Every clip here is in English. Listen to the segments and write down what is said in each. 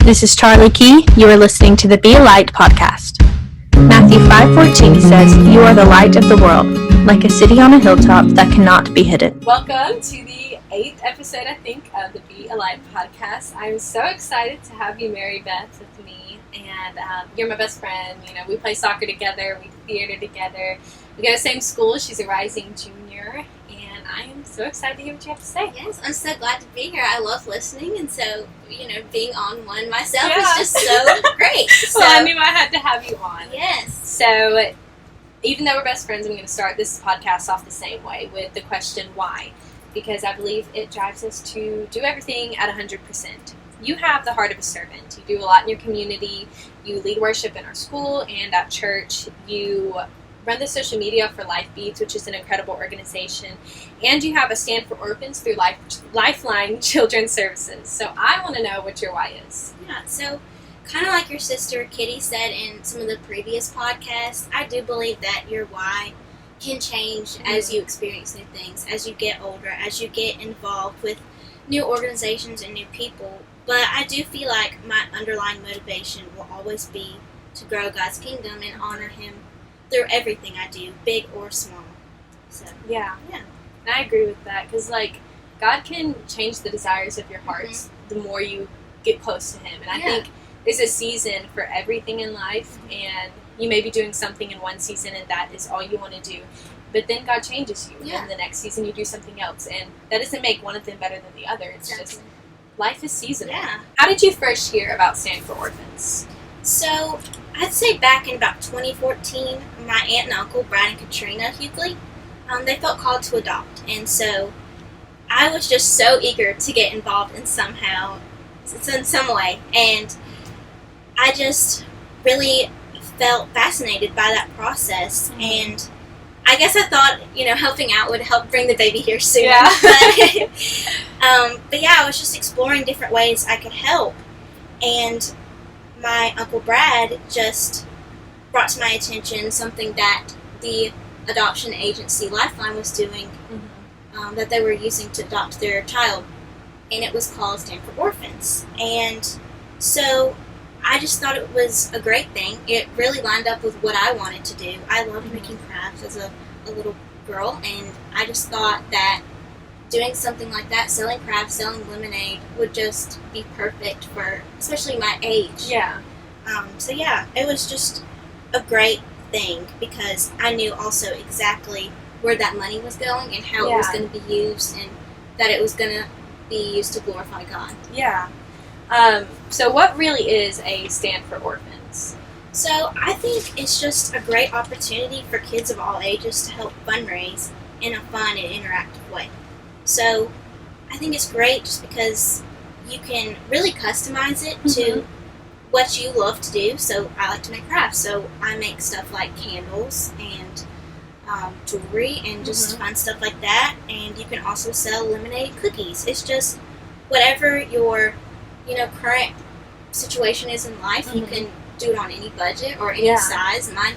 This is Charlie Key. You are listening to the Be a Light podcast. Matthew 5:14 says, "You are the light of the world, like a city on a hilltop that cannot be hidden." Welcome to the 8th episode, I think, of the Be a Light podcast. I'm so excited to have you, Mary Beth, with me. And you're my best friend. You know, we play soccer together, we do theater together. We go to the same school. She's a rising junior. And I am so excited to hear what you have to say. Yes, I'm so glad to be here. I love listening, and so, being on one myself is just so great. So, Well, I knew I had to have you on. Yes. So, even though we're best friends, I'm going to start this podcast off the same way with the question, why? Because I believe it drives us to do everything at 100%. You have the heart of a servant. You do a lot in your community. You lead worship in our school and at church. You run the social media for Life Beats, which is an incredible organization. And you have a stand for orphans through Lifeline Children's Services. So I want to know what your why is. Yeah, so kind of like your sister Kitty said in some of the previous podcasts, I do believe that your why can change as you experience new things, as you get older, as you get involved with new organizations and new people. But I do feel like my underlying motivation will always be to grow God's kingdom and honor Him through everything I do, big or small. So Yeah. And I agree with that because, God can change the desires of your hearts the more you get close to Him. And I think there's a season for everything in life, and you may be doing something in one season and that is all you want to do. But then God changes you, and the next season you do something else. And that doesn't make one of them better than the other. It's just life is seasonal. Yeah. How did you first hear about Stand for Orphans? So, I'd say back in about 2014, my aunt and uncle, Brad and Katrina Hughley, they felt called to adopt. And so, I was just so eager to get involved in some way. And I just really felt fascinated by that process. Mm-hmm. And I guess I thought, helping out would help bring the baby here soon. Yeah. But I was just exploring different ways I could help. And my Uncle Brad just brought to my attention something that the adoption agency Lifeline was doing, that they were using to adopt their child, and it was called Stand for Orphans. And so I just thought it was a great thing. It really lined up with what I wanted to do. I loved making crafts as a little girl, and I just thought that doing something like that, selling crafts, selling lemonade, would just be perfect for, especially my age. Yeah. It was just a great thing because I knew also exactly where that money was going and how it was going to be used, and that it was going to be used to glorify God. Yeah. So what really is a Stand for Orphans? So I think it's just a great opportunity for kids of all ages to help fundraise in a fun and interactive way. So I think it's great just because you can really customize it to what you love to do. So I like to make crafts, so I make stuff like candles and jewelry and just fun stuff like that. And you can also sell lemonade cookies. It's just whatever your current situation is in life, you can do it on any budget or any size. Mine,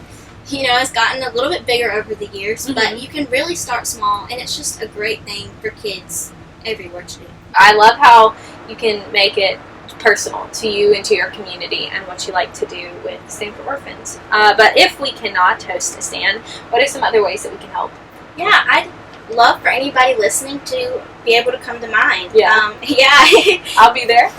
has gotten a little bit bigger over the years, but you can really start small, and it's just a great thing for kids everywhere to do. I love how you can make it personal to you and to your community and what you like to do with Stand for Orphans. But if we cannot host a stand, what are some other ways that we can help? Yeah, I'd love for anybody listening to be able to come to mind. Yeah. I'll be there.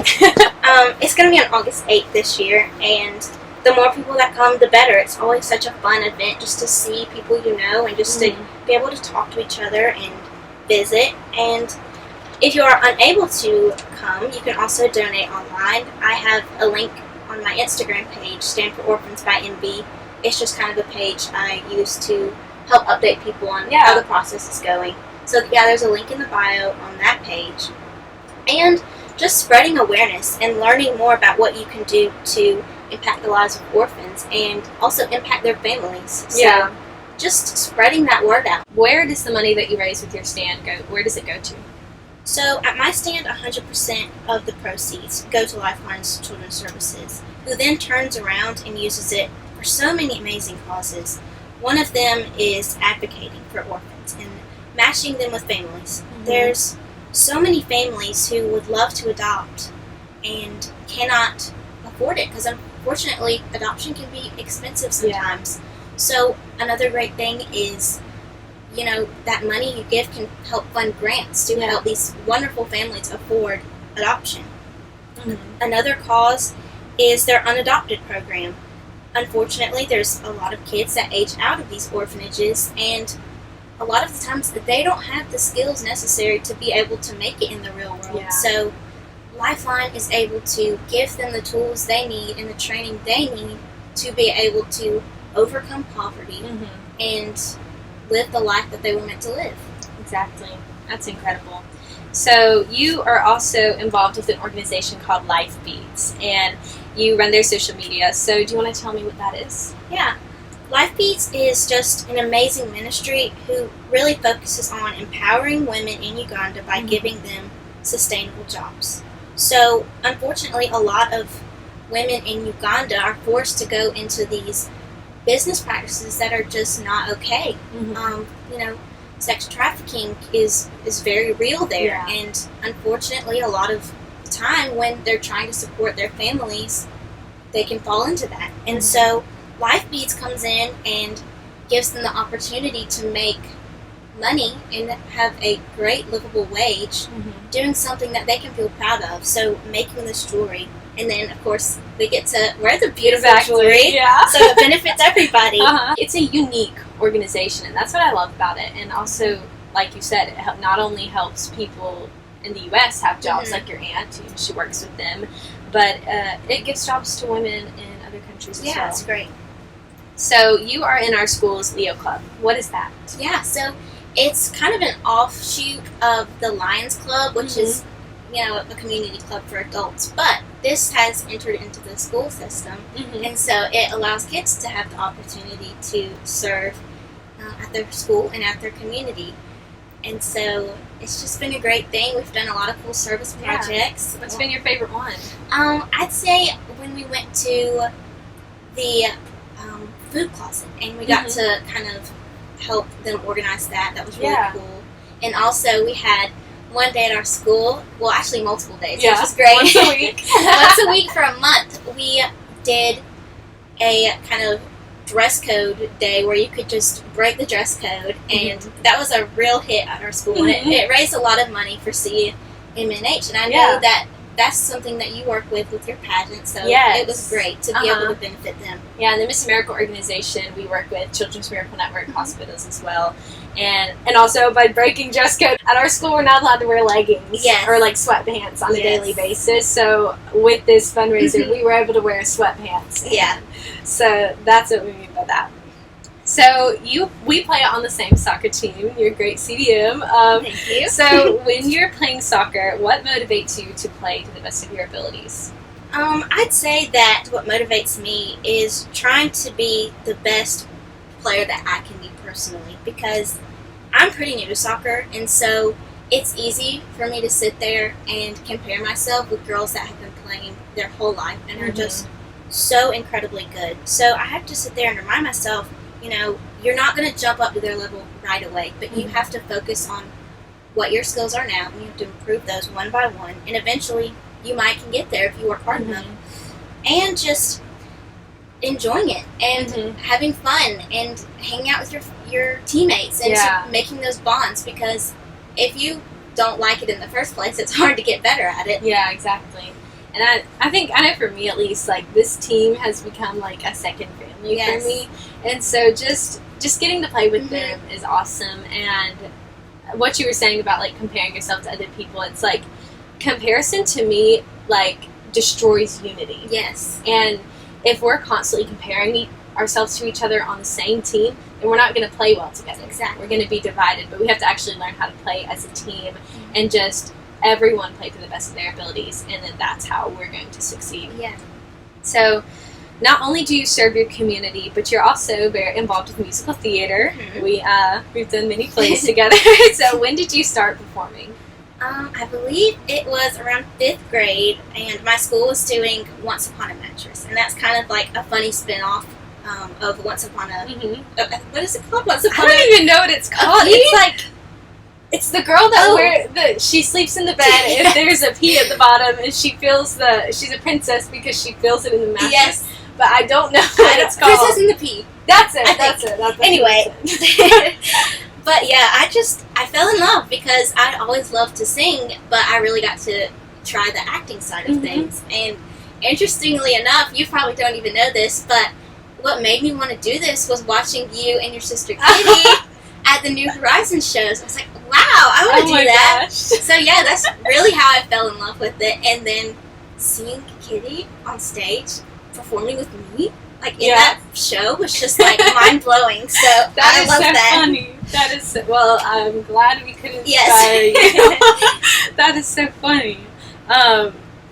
It's going to be on August 8th this year, and the more people that come, the better. It's always such a fun event just to see people and just to be able to talk to each other and visit. And if you are unable to come, you can also donate online. I have a link on my Instagram page, Stand for Orphans by NB. It's just kind of the page I use to help update people on how the process is going. So there's a link in the bio on that page. And just spreading awareness and learning more about what you can do to impact the lives of orphans and also impact their families. So just spreading that word out. Where does the money that you raise with your stand go? Where does it go to? So at my stand, 100% of the proceeds go to Lifeline's Children's Services, who then turns around and uses it for so many amazing causes. One of them is advocating for orphans and matching them with families. There's so many families who would love to adopt and cannot afford it, because unfortunately adoption can be expensive sometimes. So another great thing is, that money you give can help fund grants to help these wonderful families afford adoption. Another cause is their unadopted program. Unfortunately, there's a lot of kids that age out of these orphanages, and a lot of the times they don't have the skills necessary to be able to make it in the real world. Yeah. So Lifeline is able to give them the tools they need and the training they need to be able to overcome poverty and live the life that they were meant to live. Exactly. That's incredible. So you are also involved with an organization called Life Beats, and you run their social media. So do you want to tell me what that is? Yeah. Life Beats is just an amazing ministry who really focuses on empowering women in Uganda by giving them sustainable jobs. So, unfortunately, a lot of women in Uganda are forced to go into these business practices that are just not okay. Sex trafficking is very real there, and unfortunately, a lot of the time when they're trying to support their families, they can fall into that. And so Life Beats comes in and gives them the opportunity to make money and have a great livable wage doing something that they can feel proud of. So making this jewelry, and then of course we get to wear the beautiful jewelry, so it benefits everybody. It's a unique organization, and that's what I love about it. And also, like you said, it not only helps people in the U.S. have jobs, like your aunt, she works with them, but it gives jobs to women in other countries as well. Yeah, it's great. So you are in our school's Leo Club. What is that? Yeah, so it's kind of an offshoot of the Lions Club, which is, a community club for adults. But this has entered into the school system, and so it allows kids to have the opportunity to serve at their school and at their community. And so it's just been a great thing. We've done a lot of cool service projects. What's been your favorite one? I'd say when we went to the food closet, and we got to kind of help them organize that. That was really cool. And also we had one day at our school, well actually multiple days, which was great. Once a week. Once a week for a month, we did a kind of dress code day where you could just break the dress code, and that was a real hit at our school, and it raised a lot of money for CMNH, and I know that that's something that you work with your pageant, so it was great to be able to benefit them. Yeah, in the Miss America organization, we work with Children's Miracle Network hospitals as well. And also by breaking dress code, at our school we're not allowed to wear leggings or like sweatpants on a daily basis. So with this fundraiser, we were able to wear sweatpants. So that's what we mean by that. So we play on the same soccer team. You're a great CDM. Thank you. So when you're playing soccer, what motivates you to play to the best of your abilities? I'd say that what motivates me is trying to be the best player that I can be personally, because I'm pretty new to soccer, and so it's easy for me to sit there and compare myself with girls that have been playing their whole life and are just so incredibly good. So I have to sit there and remind myself, you're not going to jump up to their level right away, but you have to focus on what your skills are now, and you have to improve those one by one, and eventually you might can get there if you work hard enough. And just enjoying it, and having fun, and hanging out with your teammates, and making those bonds, because if you don't like it in the first place, it's hard to get better at it. Yeah, exactly. And I know for me at least, like, this team has become like a second family for me. And so just getting to play with them is awesome. And what you were saying about like comparing yourself to other people, it's like comparison to me like destroys unity. Yes. And if we're constantly comparing ourselves to each other on the same team, then we're not going to play well together. Exactly. We're going to be divided, but we have to actually learn how to play as a team and just everyone play to the best of their abilities, and then that's how we're going to succeed. Yeah. So not only do you serve your community, but you're also very involved with musical theater. We've done many plays together. So when did you start performing? I believe it was around 5th grade, and my school was doing Once Upon a Mattress, and that's kind of like a funny spin-off of Once Upon a... what is it called? Once Upon I don't even know what it's called. It's like... It's the girl that she sleeps in the bed if there's a pee at the bottom, and she feels she's a princess because she feels it in the mattress. Yes. But I don't know what it's called. Princess in the Pea. That's it. That's it. Anyway. But yeah, I fell in love because I always loved to sing, but I really got to try the acting side of things. And interestingly enough, you probably don't even know this, but what made me want to do this was watching you and your sister Kitty at the New Horizons shows. I was like, wow, I want to do that. Gosh. So yeah, that's really how I fell in love with it. And then seeing Kitty on stage performing with me, like in that show, was just like mind blowing. So I love that. Funny. That is so, well, I'm glad we could inspire you. That is so funny.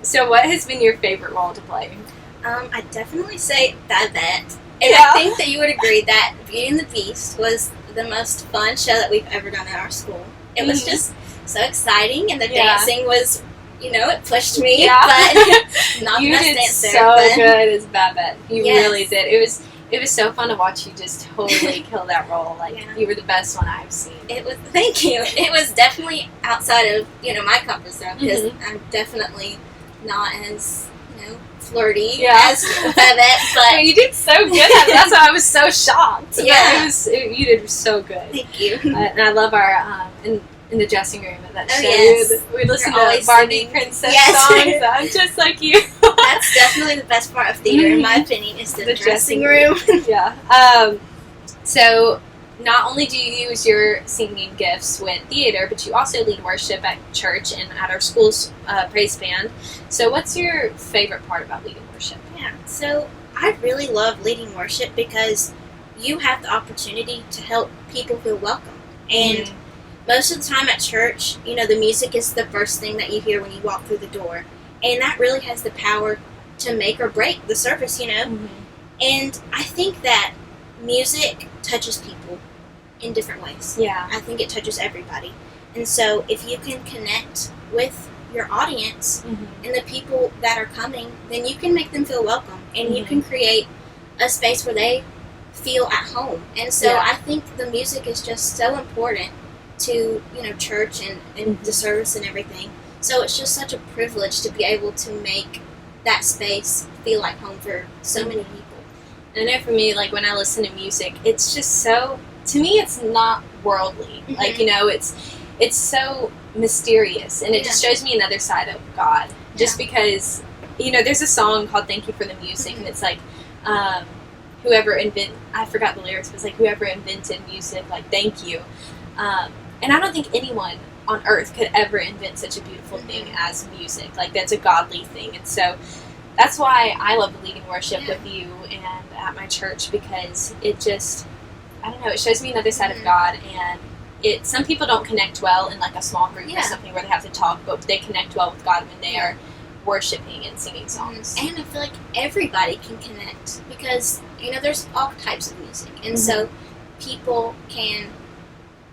So what has been your favorite role to play? I'd definitely say Babette. And I think that you would agree that Beauty and the Beast was the most fun show that we've ever done at our school. It was just so exciting, and the dancing was, it pushed me, but not you the best did dancer. So good as Babette. You really did. It was so fun to watch you just totally kill that role. Like, you were the best one I've seen. It was, thank you. It was definitely outside of, my comfort zone, because I'm definitely not as, flirty as Babette, but you did so good at it. That's why I was so shocked. Yeah. You did so good. Thank you. And I love our, in the dressing room of that show. Yes. We listen to Barbie Princess songs. I'm just like you. That's definitely the best part of theater, in my opinion, is the dressing room. Yeah. So not only do you use your singing gifts with theater, but you also lead worship at church and at our school's praise band. So what's your favorite part about leading worship? Yeah, so I really love leading worship because you have the opportunity to help people feel welcome. And most of the time at church, the music is the first thing that you hear when you walk through the door. And that really has the power to make or break the service, And I think that music touches people in different ways. Yeah. I think it touches everybody. And so if you can connect with your audience and the people that are coming, then you can make them feel welcome, and you can create a space where they feel at home. And so I think the music is just so important to, church and the service and everything. So it's just such a privilege to be able to make that space feel like home for so many people. I know for me, like when I listen to music, it's just so, to me, it's not worldly. Like, it's so mysterious, and it just shows me another side of God. Just because, there's a song called "Thank You for the Music," and it's like, I forgot the lyrics, but it's like, whoever invented music, like, thank you. And I don't think anyone on earth could ever invent such a beautiful thing as music. Like, that's a godly thing. And so that's why I love leading worship with you and at my church, because it just, I don't know, it shows me another side of God. And some people don't connect well in like a small group or something where they have to talk, but they connect well with God when they are worshiping and singing songs. And I feel like everybody can connect because, there's all types of music. And so people can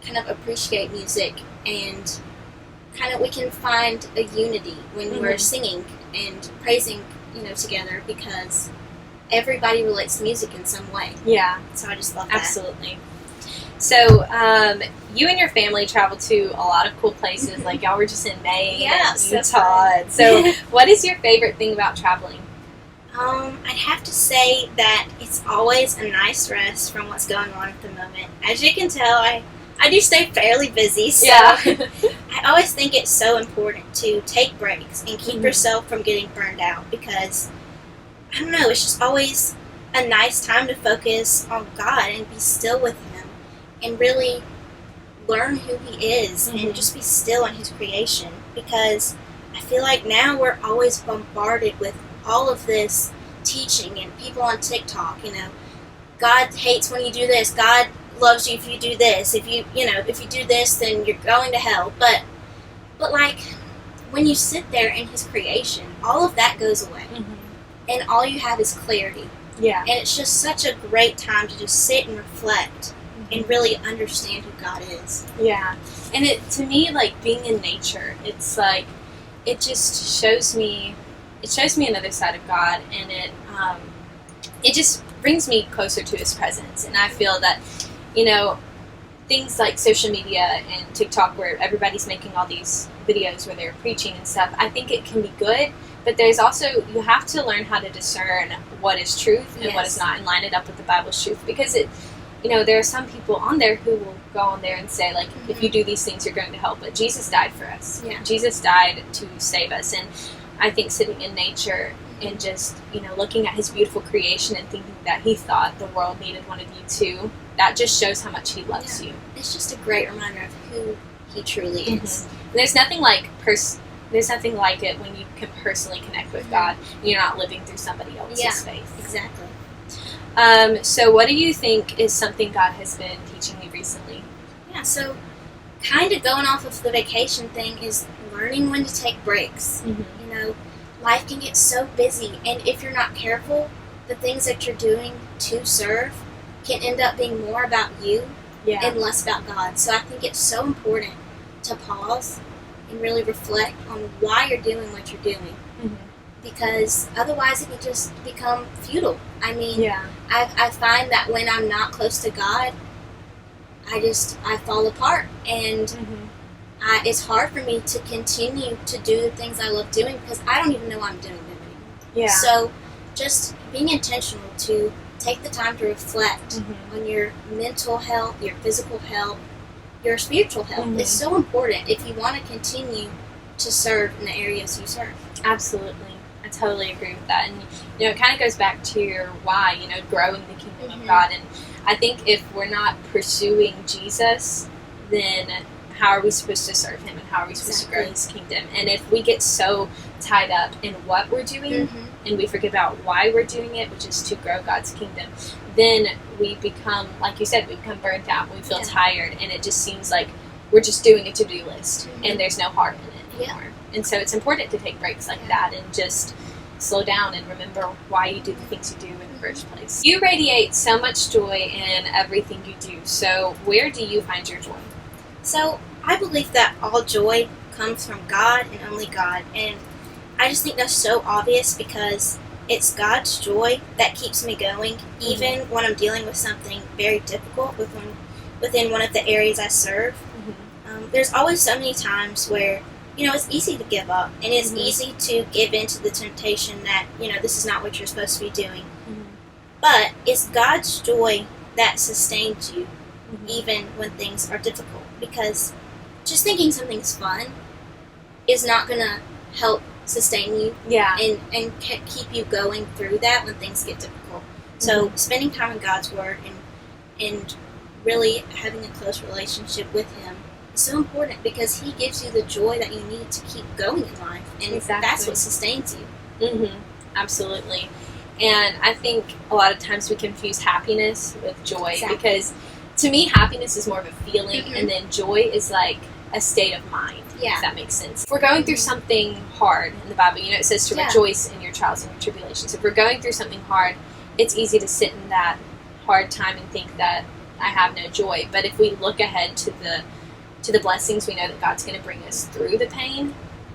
kind of appreciate music, and kind of we can find a unity when we're singing and praising, together, because everybody relates to music in some way. Yeah. So I just love that. Absolutely. So, you and your family travel to a lot of cool places. Like, y'all were just in Maine and Utah. So, what is your favorite thing about traveling? I'd have to say that it's always a nice rest from what's going on at the moment. As you can tell, I do stay fairly busy, so I always think it's so important to take breaks and keep yourself from getting burned out, because, I don't know, it's just always a nice time to focus on God and be still with Him and really learn who He is and just be still in His creation, because I feel like now we're always bombarded with all of this teaching and people on TikTok, God hates when you do this, God loves you if you do this, if you do this, then you're going to hell. But like, when you sit there in His creation, all of that goes away, and all you have is clarity. Yeah. And it's just such a great time to just sit and reflect and really understand who God is. Yeah. And to me, like, being in nature, it's like, it just shows me another side of God, and it just brings me closer to His presence. And I feel that, things like social media and TikTok where everybody's making all these videos where they're preaching and stuff, I think it can be good, but there's also, you have to learn how to discern what is truth and what is not and line it up with the Bible's truth, because it, there are some people on there who will go on there and say, like, if you do these things, you're going to help, but Jesus died for us. Yeah. Jesus died to save us, and I think sitting in nature and just, looking at his beautiful creation and thinking that he thought the world needed one of you too, that just shows how much he loves you. It's just a great reminder of who he truly is. And there's nothing like it when you can personally connect with God and you're not living through somebody else's faith. Exactly. So what do you think is something God has been teaching you recently? Yeah, so kind of going off of the vacation thing is learning when to take breaks. Life can get so busy, and if you're not careful, the things that you're doing to serve can end up being more about you and less about God. So I think it's so important to pause and really reflect on why you're doing what you're doing. Because otherwise it can just become futile. I mean, I find that when I'm not close to God, I fall apart, and it's hard for me to continue to do the things I love doing because I don't even know I'm doing them anymore. Yeah. So just being intentional to take the time to reflect on your mental health, your physical health, your spiritual health is so important if you want to continue to serve in the areas you serve. Absolutely. I totally agree with that. And, it kind of goes back to your why, growing the kingdom of God. And I think if we're not pursuing Jesus, then how are we supposed to serve him, and how are we supposed to grow his kingdom? And if we get so tied up in what we're doing and we forget about why we're doing it, which is to grow God's kingdom, then we become, like you said, we become burnt out, we feel tired, and it just seems like we're just doing a to-do list and there's no heart in it anymore. And so it's important to take breaks like that and just slow down and remember why you do the things you do in the first place. You radiate so much joy in everything you do, so where do you find your joy? So I believe that all joy comes from God and only God, and I just think that's so obvious because it's God's joy that keeps me going, even when I'm dealing with something very difficult within one of the areas I serve. There's always so many times where, it's easy to give up, and it's easy to give in to the temptation that, this is not what you're supposed to be doing. But it's God's joy that sustains you, even when things are difficult, because just thinking something's fun is not going to help sustain you and keep you going through that when things get difficult. So spending time in God's Word and really having a close relationship with him is so important because he gives you the joy that you need to keep going in life, and that's what sustains you. Absolutely. And I think a lot of times we confuse happiness with joy because to me happiness is more of a feeling and then joy is like a state of mind, if that makes sense. If we're going through something hard in the Bible, it says to rejoice in your trials and your tribulations. If we're going through something hard, it's easy to sit in that hard time and think that I have no joy. But if we look ahead to the blessings, we know that God's going to bring us through the pain,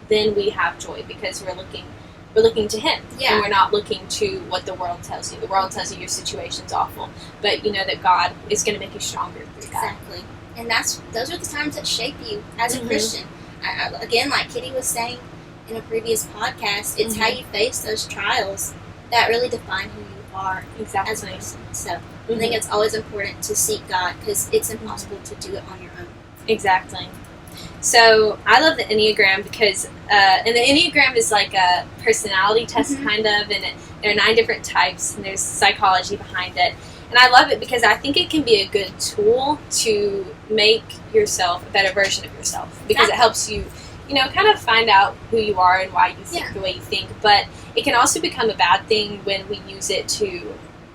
then we have joy because we're looking to him, and we're not looking to what the world tells you. The world tells you your situation's awful, but you know that God is going to make you stronger through that. Exactly. And those are the times that shape you as a Christian. Again, like Kitty was saying in a previous podcast, it's how you face those trials that really define who you are as a person. So I think it's always important to seek God because it's impossible to do it on your own. Exactly. So I love the Enneagram because, and the Enneagram is like a personality test kind of, and there are 9 different types, and there's psychology behind it. And I love it because I think it can be a good tool to make yourself a better version of yourself because it helps you, kind of find out who you are and why you think the way you think. But it can also become a bad thing when we use it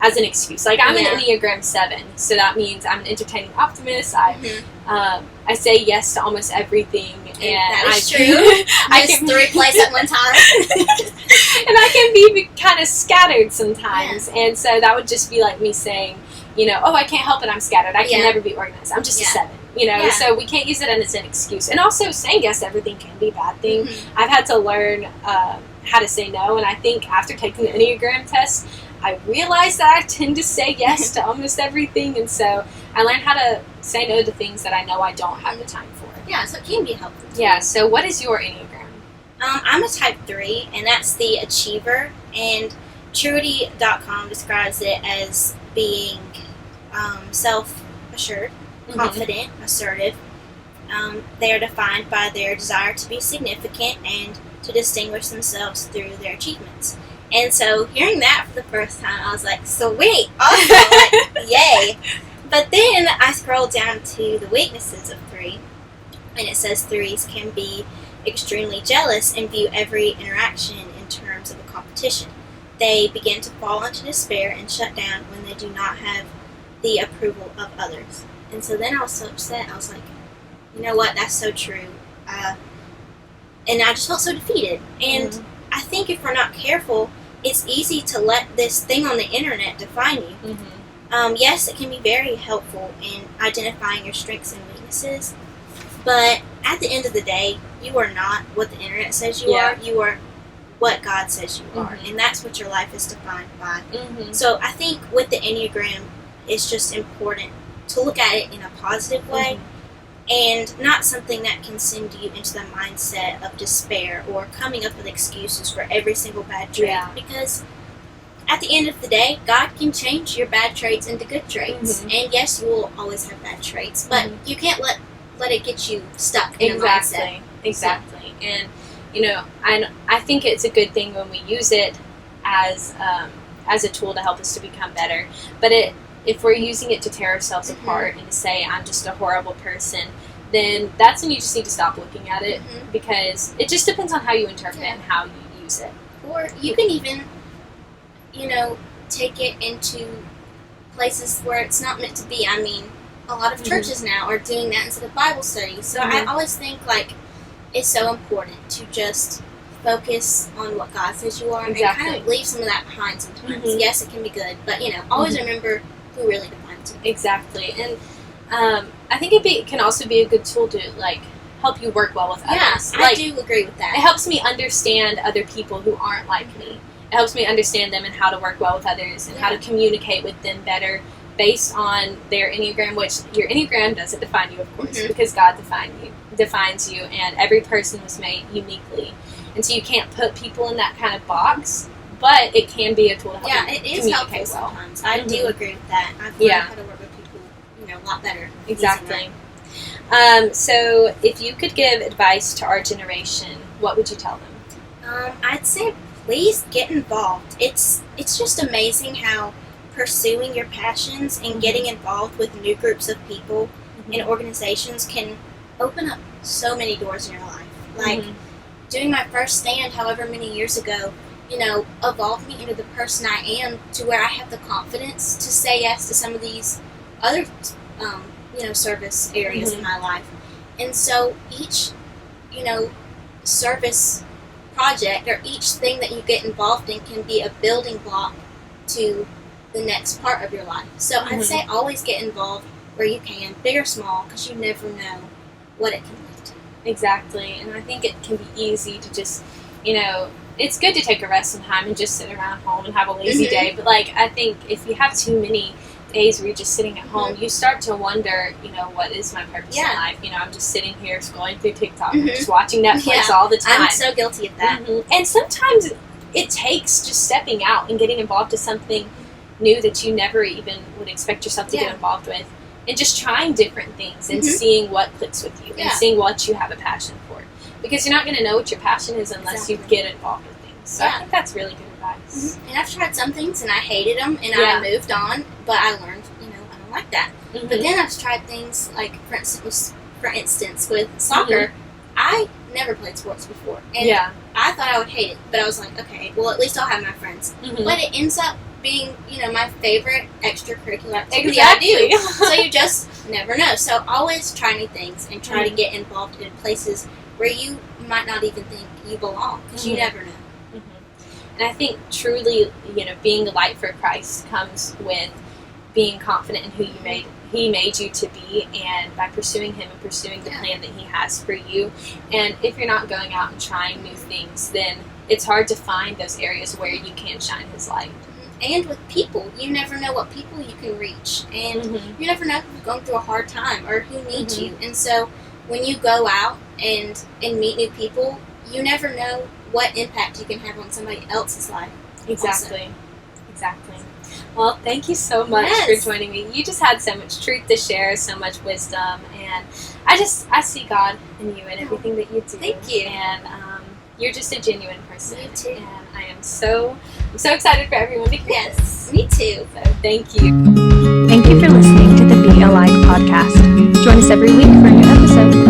as an excuse. Like I'm an Enneagram 7, so that means I'm an entertaining optimist. I say yes to almost everything, and that is true. I can 3 plays at one time, and I can be kind of scattered sometimes. And so that would just be like me saying, oh, I can't help it. I'm scattered. I can never be organized. I'm just a 7. So we can't use it as an excuse. And also saying yes to everything can be a bad thing. I've had to learn how to say no, and I think after taking the Enneagram test, I realized that I tend to say yes to almost everything, and so I learned how to say no to things that I know I don't have the time for. Yeah, so it can be helpful. Yeah, so what is your Enneagram? I'm a type 3, and that's the achiever, and Truity.com describes it as being self-assured, confident, assertive. They are defined by their desire to be significant and to distinguish themselves through their achievements. And so hearing that for the first time, I was like, sweet, awesome, like, yay. But then I scrolled down to the weaknesses of 3, and it says 3s can be extremely jealous and view every interaction in terms of a competition. They begin to fall into despair and shut down when they do not have the approval of others. And so then I was so upset. I was like, you know what, that's so true. And I just felt so defeated. And I think if we're not careful, it's easy to let this thing on the internet define you. Yes, it can be very helpful in identifying your strengths and weaknesses, but at the end of the day, you are not what the internet says you are. You are what God says you are, and that's what your life is defined by. So I think with the Enneagram, it's just important to look at it in a positive way, and not something that can send you into the mindset of despair or coming up with excuses for every single bad trait. Because at the end of the day, God can change your bad traits into good traits. And yes, you will always have bad traits, but you can't let it get you stuck in a mindset. Exactly. And, you know, I think it's a good thing when we use it as a tool to help us to become better. But if we're using it to tear ourselves apart and to say, I'm just a horrible person, then that's when you just need to stop looking at it, because it just depends on how you interpret it and how you use it. Or you can even, you know, take it into places where it's not meant to be. I mean, a lot of churches now are doing that instead of Bible studies. So I always think, like, it's so important to just focus on what God says you are and kind of leave some of that behind sometimes. Yes, it can be good, but, you know, always remember who really defines you. Exactly. And I think it can also be a good tool to, like, help you work well with others. Yeah, I do agree with that. It helps me understand other people who aren't like me. It helps me understand them and how to work well with others and how to communicate with them better based on their Enneagram, which your Enneagram doesn't define you, of course, because God defines you, and every person was made uniquely. And so you can't put people in that kind of box, but it can be a tool to help you it is helpful sometimes. I do agree with that. I've learned how to work with people, you know, a lot better. Exactly. So if you could give advice to our generation, what would you tell them? I'd say please get involved. It's just amazing how pursuing your passions and getting involved with new groups of people and organizations can open up so many doors in your life. Like doing my first stand however many years ago, you know, evolved me into the person I am, to where I have the confidence to say yes to some of these other you know, service areas in my life. And so each, you know, service project or each thing that you get involved in can be a building block to the next part of your life. So I'd say always get involved where you can, big or small, because you never know what it can lead to. Exactly. And I think it can be easy to just, you know, it's good to take a rest sometime and just sit around home and have a lazy day. But, like, I think if you have too many days where you're just sitting at home, you start to wonder, you know, what is my purpose in life? You know, I'm just sitting here scrolling through TikTok and just watching Netflix all the time. I'm so guilty of that. And sometimes it takes just stepping out and getting involved in something new that you never even would expect yourself to get involved with, and just trying different things and seeing what clicks with you and seeing what you have a passion for, because you're not going to know what your passion is unless you get involved with things. So I think that's really good advice. And I've tried some things and I hated them and I moved on, but I learned, you know, I don't like that. But then I've tried things like, for instance, with soccer. I never played sports before, and I thought I would hate it, but I was like, okay, well, at least I'll have my friends. But it ends up being, you know, my favorite extracurricular activity I do. So you just never know. So always try new things and try to get involved in places where you might not even think you belong, because you never know. And I think truly, you know, being a light for Christ comes with being confident in who He made you to be, and by pursuing Him and pursuing the plan that He has for you. And if you're not going out and trying new things, then it's hard to find those areas where you can shine His light. and with people. You never know what people you can reach, and you never know who's going through a hard time or who needs you. And so when you go out and meet new people, you never know what impact you can have on somebody else's life. Exactly. Also. Exactly. Well, thank you so much for joining me. You just had so much truth to share, so much wisdom, and I see God in you and everything that you do. Thank you. And you're just a genuine person. Me too. And I'm so excited for everyone to hear. Yes, me too. So thank you. Thank you for listening to the Be Aligned podcast. Join us every week for a new episode.